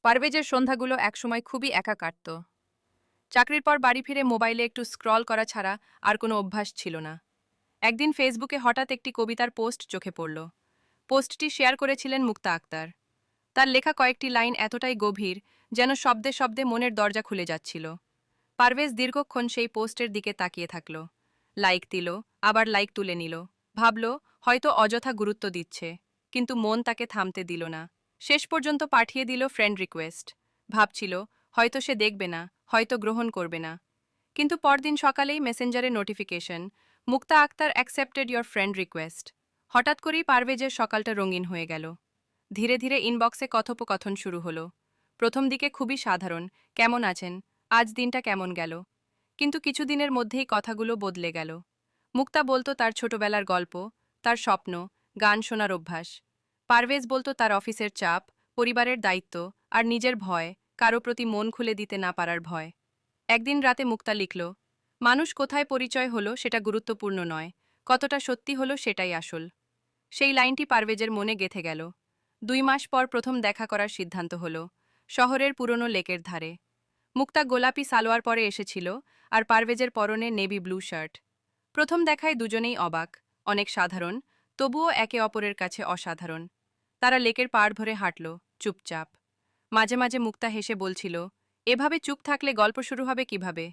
পারভেজের সন্ধ্যাগুলো একসময় খুবই একা কাটত। চাকরির পর বাড়ি ফিরে মোবাইলে একটু স্ক্রল করা ছাড়া আর কোনো অভ্যাস ছিল না। একদিন ফেসবুকে হঠাৎ একটি কবিতার পোস্ট চোখে পড়ল। পোস্টটি শেয়ার করেছিলেন মুক্তা আক্তার। তার লেখা কয়েকটি লাইন এতটাই গভীর, যেন শব্দে শব্দে মনের দরজা খুলে যাচ্ছিল। পারভেজ দীর্ঘক্ষণ সেই পোস্টের দিকে তাকিয়ে থাকল। লাইক দিল, আবার লাইক তুলে নিল। ভাবল, হয়তো অযথা গুরুত্ব দিচ্ছে। কিন্তু মন তাকে থামতে দিল না। শেষ পর্যন্ত পাঠিয়ে দিল ফ্রেন্ড রিকোয়েস্ট। ভাবছিল, হয়তো সে দেখবে না, হয়তো গ্রহণ করবে না। কিন্তু পরদিন সকালেই মেসেঞ্জারে notification, Mukta Akhtar accepted your friend request. হঠাৎ করেই পারভেজের সকালটা রঙিন হয়ে গেল। ধীরে ধীরে ইনবক্সে কথোপকথন শুরু হলো। প্রথম দিকে খুবই সাধারণ, কেমন আছেন, আজ দিনটা কেমন গেল। কিন্তু কিছুদিনের মধ্যেই কথাগুলো বদলে গেল। মুক্তা বলতো তার ছোটবেলার গল্প, তার স্বপ্ন, গান শোনার অভ্যাস। পারভেজ বলতো তার অফিসের চাপ, পরিবারের দায়িত্ব আর নিজের ভয়, কারো প্রতি মন খুলে দিতে না পারার ভয়। একদিন রাতে মুক্তা লিখল, মানুষ কোথায় পরিচয় হলো সেটা গুরুত্বপূর্ণ নয়, কতটা সত্যি হলো সেটাই আসল। সেই লাইনটি পারভেজের মনে গেঁথে গেল। 2 মাস পর প্রথম দেখা করার সিদ্ধান্ত হলো, শহরের পুরনো লেকের ধারে। মুক্তা গোলাপি সালোয়ার পরে এসেছিল, আর পারভেজের পরনে নেভি ব্লু শার্ট। প্রথম দেখায় দুজনেই অবাক, অনেক সাধারণ, তবুও একে অপরের কাছে অসাধারণ। তারা লেকের পাড় ধরে হাঁটল, চুপচাপ। মাঝে মাঝে মুক্তা হেসে বলছিল, এভাবে চুপ থাকলে গল্প শুরু হবে কিভাবে।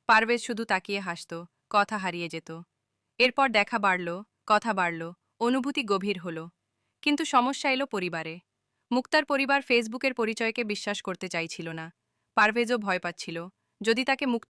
পারভেজ শুধু তাকিয়ে হাসত, কথা হারিয়ে যেত। এরপর দেখা বাড়ল, কথা বাড়ল, অনুভূতি গভীর হলো। কিন্তু সমস্যা এলো পরিবারে। মুক্তার পরিবার ফেসবুকের পরিচয়কে বিশ্বাস করতে চাইছিল না। পারভেজও ভয় পাচ্ছিল, যদি তাকে মুক্ত